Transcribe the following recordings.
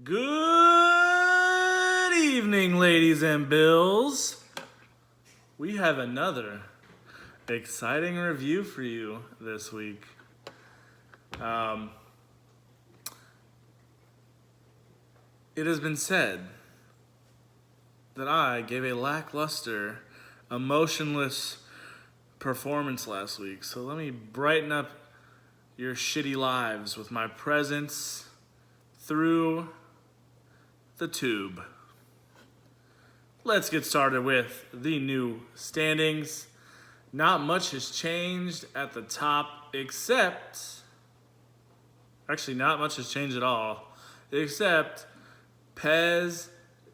Good evening, ladies and bills. We have another exciting review for you this week. It has been said that I gave a lackluster, emotionless performance last week, so let me brighten up your shitty lives with my presence through the tube. Let's get started with the new standings. Not much has changed at the top not much has changed at all, except Pez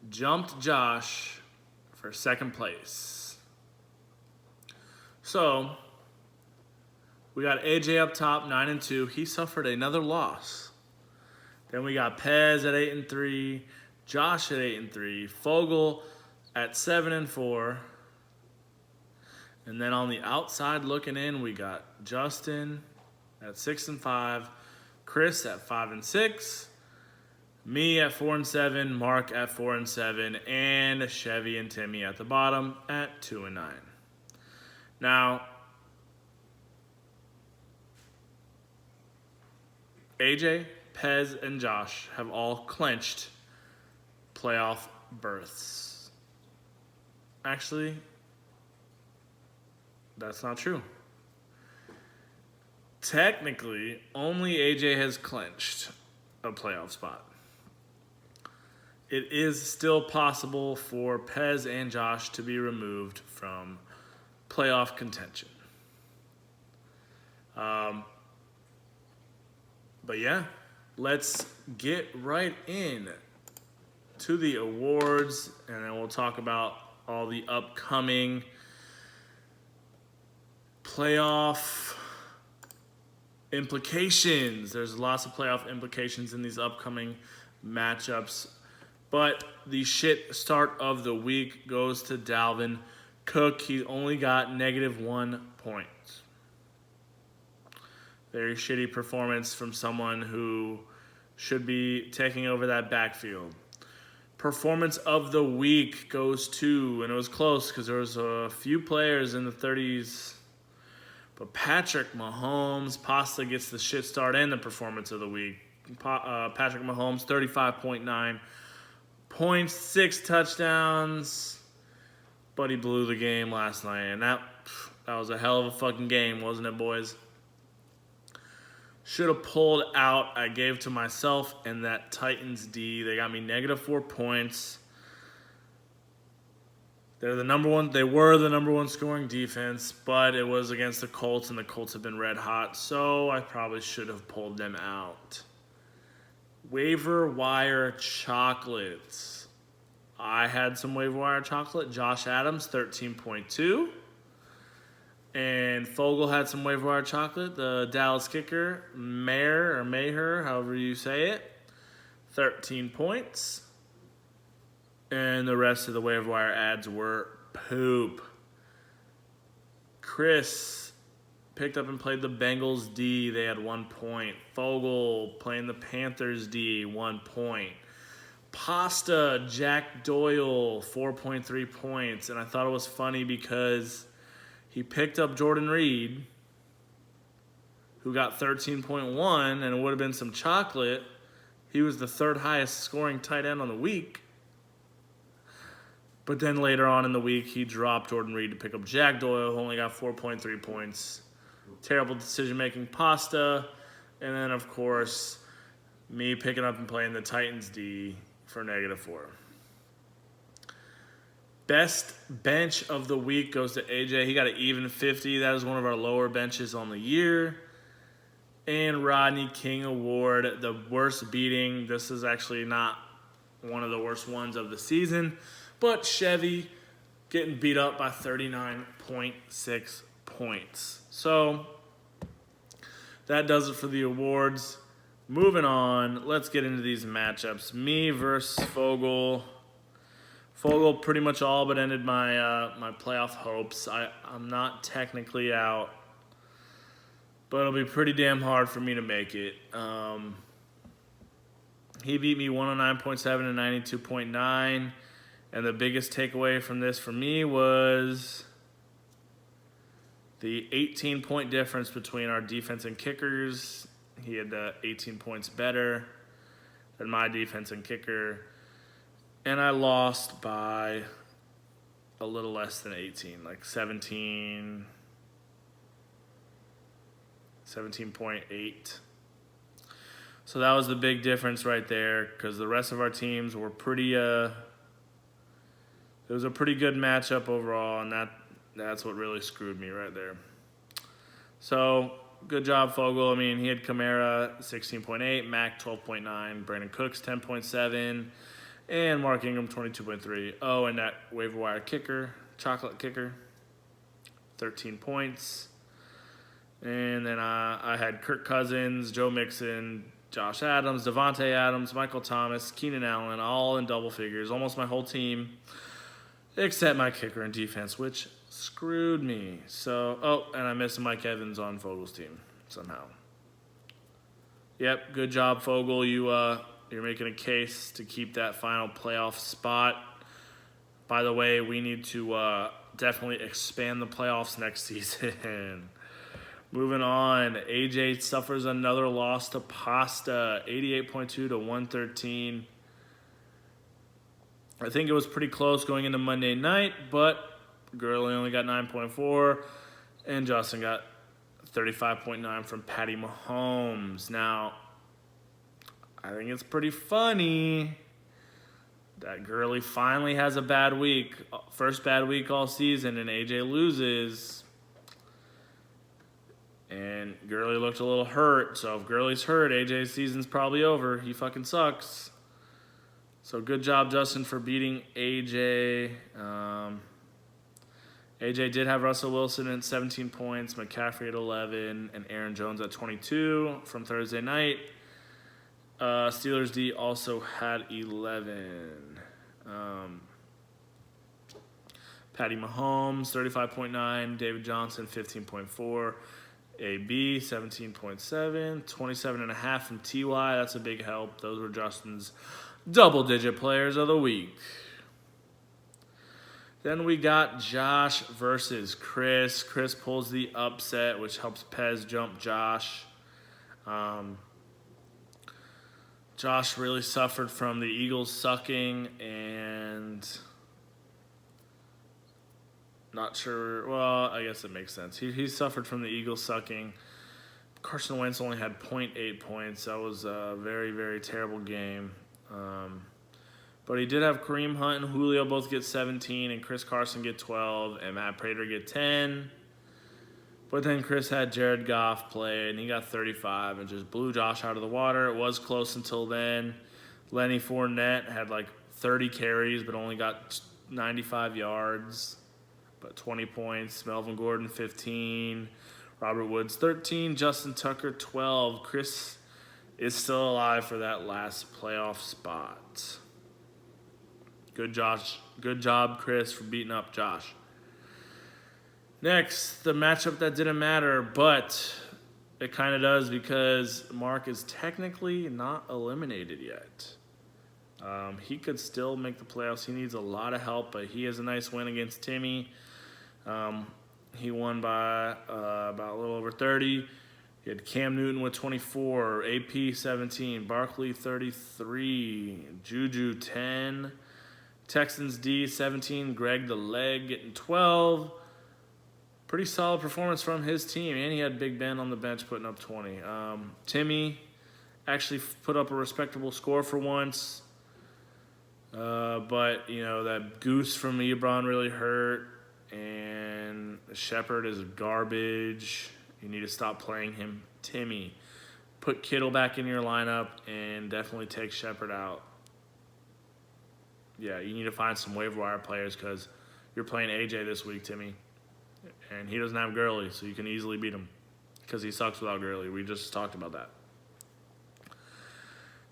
jumped Josh for second place. So, we got AJ up top, 9-2. He suffered another loss. Then we got Pez at 8-3, Josh at 8-3, Fogel at 7-4. And then on the outside looking in, we got Justin at 6-5, Chris at 5-6, me at 4-7, Mark at 4-7, and Chevy and Timmy at the bottom at 2-9. Now, AJ, Pez, and Josh have all clinched playoff berths. Actually, that's not true. Technically, only AJ has clinched a playoff spot. It is still possible for Pez and Josh to be removed from playoff contention. But yeah, let's get right in to the awards, and then we'll talk about all the upcoming playoff implications. There's lots of playoff implications in these upcoming matchups. But the shit start of the week goes to Dalvin Cook. He only got -1 point. Very shitty performance from someone who should be taking over that backfield. Performance of the week goes to, and it was close because there was a few players in the 30s, but Patrick Mahomes. Pasta gets the shit start and the performance of the week. Patrick Mahomes, 35.9 points, 6 touchdowns, but he blew the game last night, and that was a hell of a fucking game, wasn't it, boys? Should have pulled out. I gave to myself and that Titans D. They got me -4 points. They were the number one scoring defense, but it was against the Colts, and the Colts have been red hot, so I probably should have pulled them out. Waiver wire chocolates. I had some waiver wire chocolate. Josh Adams, 13.2. And Fogel had some waiver wire chocolate. The Dallas kicker, Maher, however you say it, 13 points. And the rest of the waiver wire ads were poop. Chris picked up and played the Bengals D. They had 1 point. Fogel playing the Panthers D, 1 point. Pasta, Jack Doyle, 4.3 points. And I thought it was funny because he picked up Jordan Reed, who got 13.1, and it would have been some chocolate. He was the third highest scoring tight end on the week. But then later on in the week, he dropped Jordan Reed to pick up Jack Doyle, who only got 4.3 points. Terrible decision-making. Pasta. And then, of course, me picking up and playing the Titans D for -4. Best bench of the week goes to AJ. He got an even 50. That is one of our lower benches on the year. And Rodney King Award, the worst beating. This is actually not one of the worst ones of the season. But Chevy getting beat up by 39.6 points. So that does it for the awards. Moving on, let's get into these matchups. Me versus Fogel. Fogel pretty much all but ended my playoff hopes. I'm not technically out, but it'll be pretty damn hard for me to make it. He beat me 109.7 and 92.9. And the biggest takeaway from this for me was the 18-point difference between our defense and kickers. He had 18 points better than my defense and kicker. And I lost by a little less than 18, like 17.8. So that was the big difference right there, because the rest of our teams were pretty, it was a pretty good matchup overall, and that's what really screwed me right there. So good job, Fogel. I mean, he had Kamara 16.8, Mac 12.9, Brandon Cooks 10.7, and Mark Ingram 22.3. Oh, and that waiver wire kicker, chocolate kicker, 13 points. And then I had Kirk Cousins, Joe Mixon, Josh Adams, Devontae Adams, Michael Thomas, Keenan Allen, all in double figures. Almost my whole team, except my kicker and defense, which screwed me. So, and I missed Mike Evans on Fogel's team somehow. Yep, good job, Fogel. You're making a case to keep that final playoff spot. By the way, we need to definitely expand the playoffs next season. Moving on, AJ suffers another loss to Pasta, 88.2 to 113. I think it was pretty close going into Monday night, but Gurley only got 9.4, and Justin got 35.9 from Patty Mahomes. Now, I think it's pretty funny that Gurley finally has a bad week, first bad week all season, and AJ loses. And Gurley looked a little hurt, so if Gurley's hurt, AJ's season's probably over. He fucking sucks. So good job, Justin, for beating AJ. AJ did have Russell Wilson at 17 points, McCaffrey at 11, and Aaron Jones at 22 from Thursday night. Steelers D also had 11. Patty Mahomes, 35.9. David Johnson, 15.4. AB, 17.7. 27.5 from TY. That's a big help. Those were Justin's double-digit players of the week. Then we got Josh versus Chris. Chris pulls the upset, which helps Pez jump Josh. Josh really suffered from the Eagles sucking, and not sure. Well, I guess it makes sense. He suffered from the Eagles sucking. Carson Wentz only had 0.8 points. That was a very, very terrible game. But he did have Kareem Hunt and Julio both get 17, and Chris Carson get 12, and Matt Prater get 10. But then Chris had Jared Goff play, and he got 35 and just blew Josh out of the water. It was close until then. Lenny Fournette had like 30 carries, but only got 95 yards, but 20 points. Melvin Gordon, 15. Robert Woods, 13. Justin Tucker, 12. Chris is still alive for that last playoff spot. Good job, Chris, for beating up Josh. Next, the matchup that didn't matter, but it kind of does because Mark is technically not eliminated yet. He could still make the playoffs. He needs a lot of help, but he has a nice win against Timmy. He won by about a little over 30. He had Cam Newton with 24, AP 17, Barkley 33, Juju 10, Texans D 17, Greg the Leg getting 12. Pretty solid performance from his team, and he had Big Ben on the bench putting up 20. Timmy actually put up a respectable score for once, but that goose from Ebron really hurt, and Shepard is garbage. You need to stop playing him. Timmy, put Kittle back in your lineup and definitely take Shepard out. Yeah, you need to find some waiver wire players because you're playing AJ this week, Timmy. And he doesn't have Gurley, so you can easily beat him because he sucks without Gurley. We just talked about that.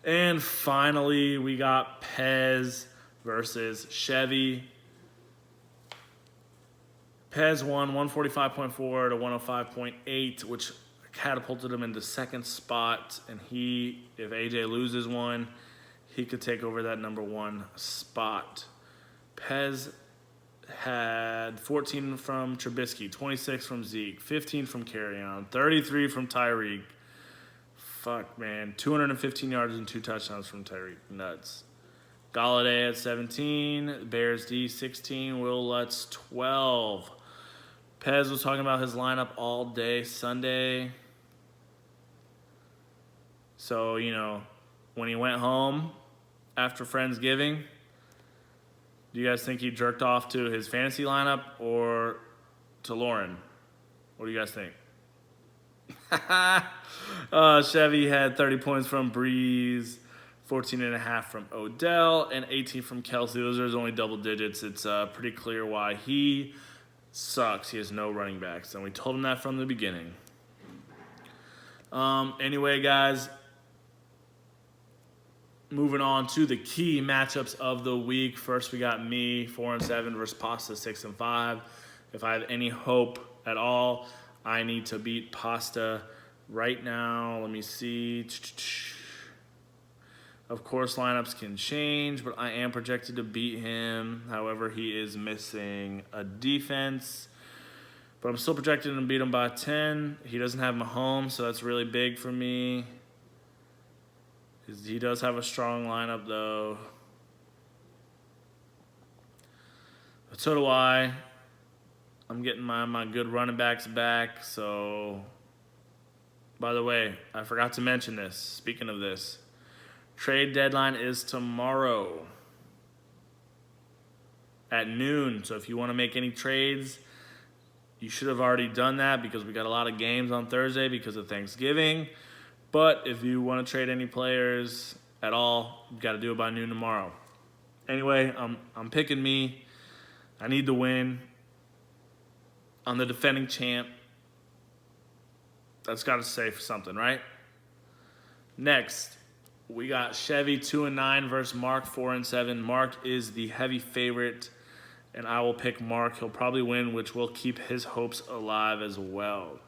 And finally, we got Pez versus Chevy. Pez won 145.4 to 105.8, which catapulted him into second spot. And if AJ loses one, he could take over that number 1 spot. Pez had 14 from Trubisky, 26 from Zeke, 15 from Kerryon, 33 from Tyreek. Fuck, man. 215 yards and 2 touchdowns from Tyreek. Nuts. Galladay at 17. Bears D, 16. Will Lutz, 12. Pez was talking about his lineup all day Sunday. So, when he went home after Friendsgiving, do you guys think he jerked off to his fantasy lineup or to Lauren? What do you guys think? Chevy had 30 points from Breeze, 14.5 from Odell, and 18 from Kelsey. Those are his only double digits. It's pretty clear why he sucks. He has no running backs, and we told him that from the beginning. Anyway, guys, moving on to the key matchups of the week. First, we got me, 4-7 versus Pasta, 6-5. If I have any hope at all, I need to beat Pasta right now. Let me see. Of course, lineups can change, but I am projected to beat him. However, he is missing a defense. But I'm still projected to beat him by 10. He doesn't have Mahomes, so that's really big for me. He does have a strong lineup, though. But so do I. I'm getting my good running backs back. So, by the way, I forgot to mention this. Speaking of this, trade deadline is tomorrow at noon. So if you want to make any trades, you should have already done that because we got a lot of games on Thursday because of Thanksgiving. But if you want to trade any players at all, you got to do it by noon tomorrow. Anyway, I'm picking me. I need to win. I'm the defending champ. That's got to say for something, right? Next, we got Chevy 2-9 versus Mark 4-7. Mark is the heavy favorite, and I will pick Mark. He'll probably win, which will keep his hopes alive as well.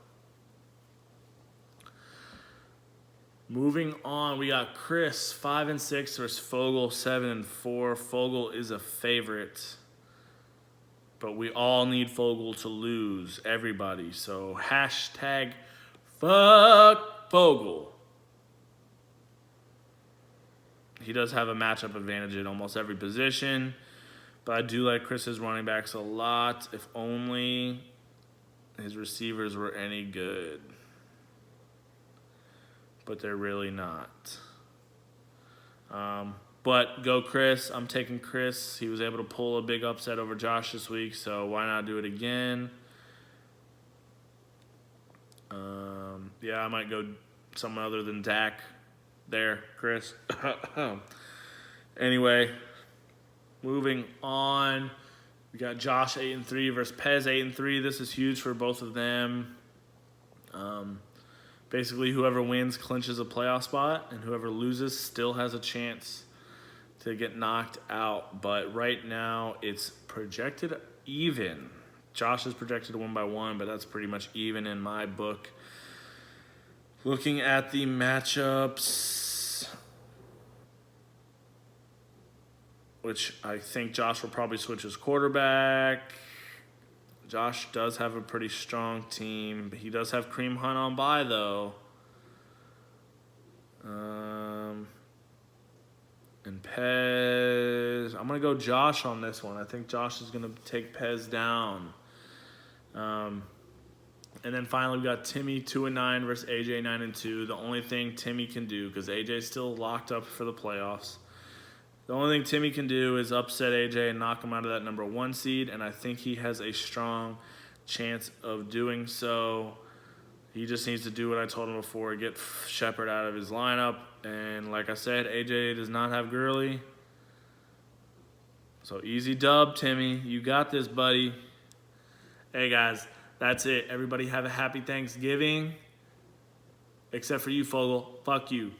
Moving on, we got Chris 5-6 versus Fogel 7-4. Fogel is a favorite, but we all need Fogel to lose, everybody. So hashtag fuck Fogel. He does have a matchup advantage at almost every position, but I do like Chris's running backs a lot. If only his receivers were any good. But they're really not. But go Chris. I'm taking Chris. He was able to pull a big upset over Josh this week, so why not do it again? Yeah, I might go someone other than Dak there, Chris. Anyway, moving on. We got Josh 8-3 versus Pez 8-3. This is huge for both of them. Basically, whoever wins clinches a playoff spot, and whoever loses still has a chance to get knocked out. But right now, it's projected even. Josh is projected to win by 1, but that's pretty much even in my book. Looking at the matchups, which I think Josh will probably switch his quarterback. Josh does have a pretty strong team. He does have Kareem Hunt on bye, though. And Pez, I'm going to go Josh on this one. I think Josh is going to take Pez down. And then finally, we got Timmy 2-9 versus AJ 9-2. The only thing Timmy can do, because AJ's still locked up for the playoffs, the only thing Timmy can do is upset AJ and knock him out of that number 1 seed, and I think he has a strong chance of doing so. He just needs to do what I told him before, get Shepard out of his lineup. And like I said, AJ does not have Gurley. So easy dub, Timmy. You got this, buddy. Hey, guys, that's it. Everybody have a happy Thanksgiving. Except for you, Fogel. Fuck you.